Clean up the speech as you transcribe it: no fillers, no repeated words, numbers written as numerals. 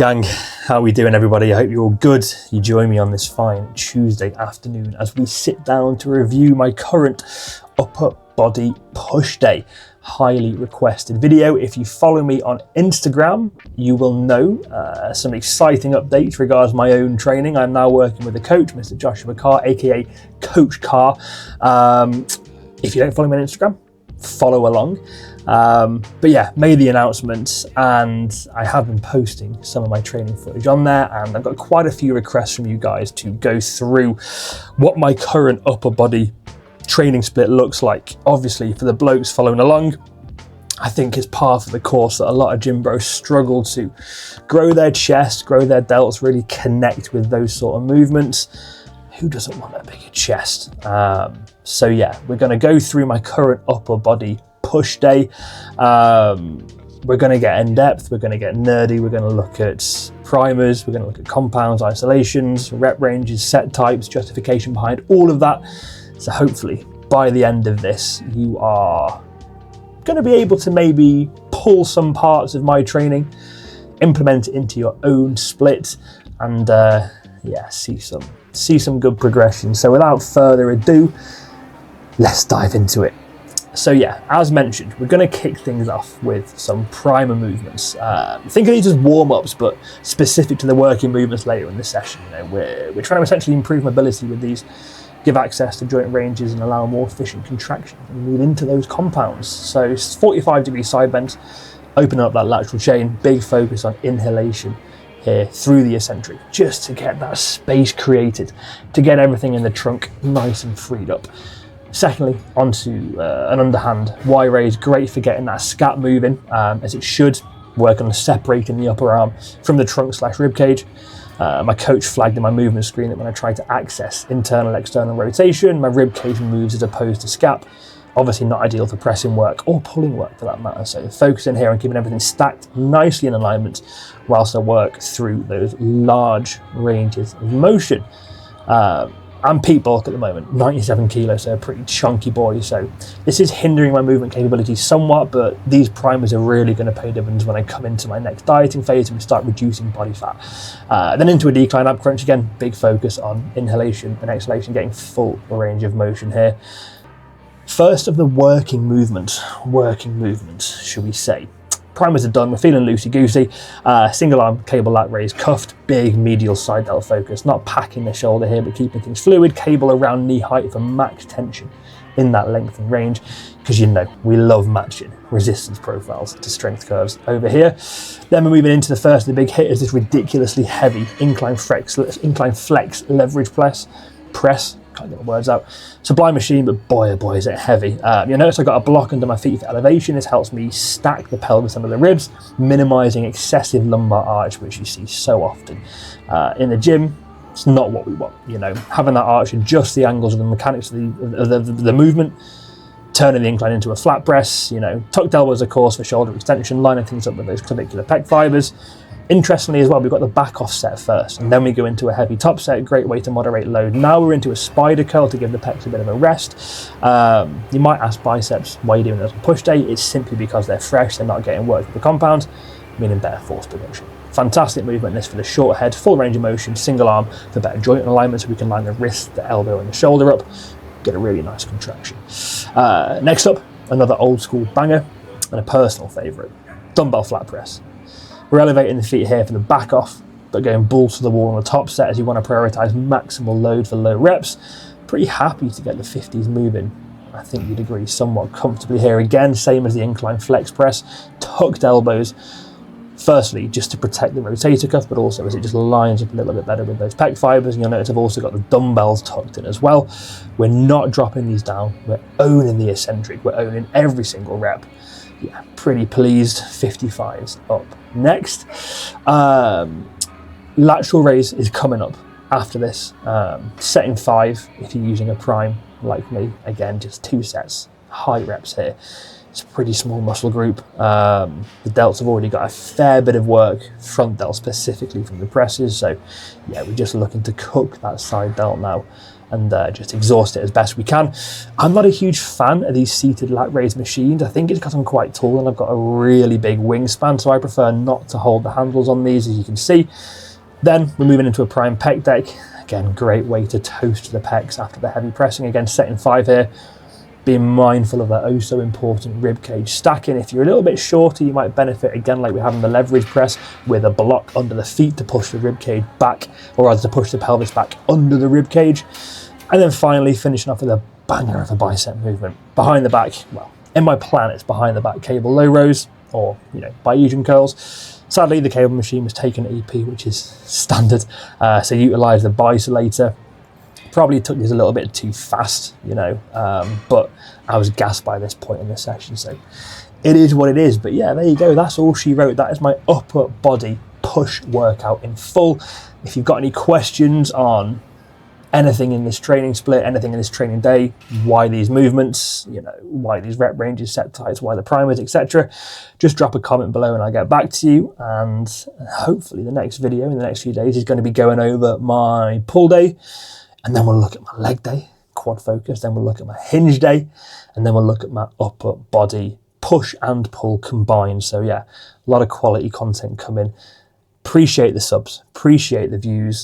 Gang, how we doing everybody? I hope you're all good. You join me on this fine Tuesday afternoon as we sit down to review my current upper body push day. Highly requested video. If you follow me on Instagram, you will know some exciting updates regards my own training. I'm now working with a coach, Mr. Joshua Carr, aka Coach Carr. If you don't follow me on Instagram, follow along. But yeah, made the announcement and I have been posting some of my training footage on there, and I've got quite a few requests from you guys to go through what my current upper body training split looks like. Obviously for the blokes following along, I think it's par for the course that a lot of gym bros struggle to grow their chest, grow their delts, really connect with those sort of movements. Who doesn't want a bigger chest? So yeah, we're going to go through my current upper body push day. We're going to get in depth, we're going to get nerdy, we're going to look at primers, we're going to look at compounds, isolations, rep ranges, set types, justification behind all of that. So hopefully by the end of this, you are going to be able to maybe pull some parts of my training, implement it into your own split, and yeah, see some good progression. So without further ado, let's dive into it. So yeah, as mentioned, we're going to kick things off with some primer movements. Think of these as warm-ups, but specific to the working movements later in the session. You know, we're trying to essentially improve mobility with these, give access to joint ranges and allow more efficient contraction and move into those compounds. So 45-degree side bends, open up that lateral chain, big focus on inhalation here through the eccentric, just to get that space created, to get everything in the trunk nice and freed up. Secondly, onto an underhand Y raise, great for getting that scap moving as it should, work on separating the upper arm from the trunk / rib cage. My coach flagged in my movement screen that when I try to access internal external rotation, my rib cage moves as opposed to scap. Obviously not ideal for pressing work or pulling work for that matter. So focusing here on keeping everything stacked nicely in alignment whilst I work through those large ranges of motion. I'm peak bulk at the moment, 97 kilos, so a pretty chunky boy. So this is hindering my movement capability somewhat, but these primers are really going to pay dividends when I come into my next dieting phase and we start reducing body fat. Then into a decline ab crunch again, big focus on inhalation and exhalation, getting full range of motion here. First of the working movement, should we say. Primers are done, we're feeling loosey-goosey. Single arm cable lat raise, cuffed, big medial side delt focus, not packing the shoulder here, but keeping things fluid, cable around knee height for max tension in that length and range, because you know, we love matching resistance profiles to strength curves over here. Then we're moving into the first of the big hitters, this ridiculously heavy incline flex leverage press. Can't get the words out. Sublime machine, but boy oh boy is it heavy. You'll notice I've got a block under my feet for elevation. This helps me stack the pelvis under the ribs, minimizing excessive lumbar arch, which you see so often in the gym. It's not what we want, you know. Having that arch adjust the angles of the mechanics of the movement, turning the incline into a flat press, you know. Tucked elbows, of course, for shoulder extension, lining things up with those clavicular pec fibers. Interestingly as well, we've got the back off set first, and then we go into a heavy top set, great way to moderate load. Now we're into a spider curl to give the pecs a bit of a rest. You might ask biceps, why are you doing this on push day? It's simply because they're fresh, they're not getting worked with the compounds, meaning better force production. Fantastic movement this for the short head, full range of motion, single arm for better joint alignment, so we can line the wrist, the elbow and the shoulder up, get a really nice contraction. Next up, another old school banger and a personal favourite, dumbbell flat press. We're elevating the feet here for the back off, but going balls to the wall on the top set as you want to prioritise maximal load for low reps. Pretty happy to get the 50s moving. I think you'd agree somewhat comfortably here. Again, same as the incline flex press, tucked elbows. Firstly, just to protect the rotator cuff, but also as it just lines up a little bit better with those pec fibers. And you'll notice I've also got the dumbbells tucked in as well. We're not dropping these down. We're owning the eccentric. We're owning every single rep. Yeah, pretty pleased. 55s up. Next, lateral raise is coming up after this. Setting 5 if you're using a prime like me. Again, just 2 sets, high reps here. It's a pretty small muscle group. The delts have already got a fair bit of work, front delt specifically from the presses. So yeah, we're just looking to cook that side delt now. and just exhaust it as best we can. I'm not a huge fan of these seated lat raise machines. I think it's because I'm quite tall and I've got a really big wingspan, so I prefer not to hold the handles on these, as you can see. Then we're moving into a prime pec deck. Again, great way to toast the pecs after the heavy pressing. Again, setting 5 here. Being mindful of that oh so important rib cage stacking. If you're a little bit shorter, you might benefit, again, like we have in the leverage press, with a block under the feet to push the rib cage back, or rather to push the pelvis back under the rib cage. And then finally finishing off with a banger of a bicep movement. Behind the back, well, in my plan it's behind the back cable low rows, or Bayesian curls. Sadly, the cable machine was taken at EP, which is standard, so utilise the bisolator. Probably took this a little bit too fast, but I was gassed by this point in the session, so it is what it is. But yeah, there you go. That's all she wrote. That is my upper body push workout in full. If you've got any questions on anything in this training split, anything in this training day, why these movements, why these rep ranges, set types, why the primers, etc., just drop a comment below and I'll get back to you. And hopefully the next video in the next few days is going to be going over my pull day. And then we'll look at my leg day, quad focus. Then we'll look at my hinge day. And then we'll look at my upper body push and pull combined. So yeah, a lot of quality content coming. Appreciate the subs, appreciate the views.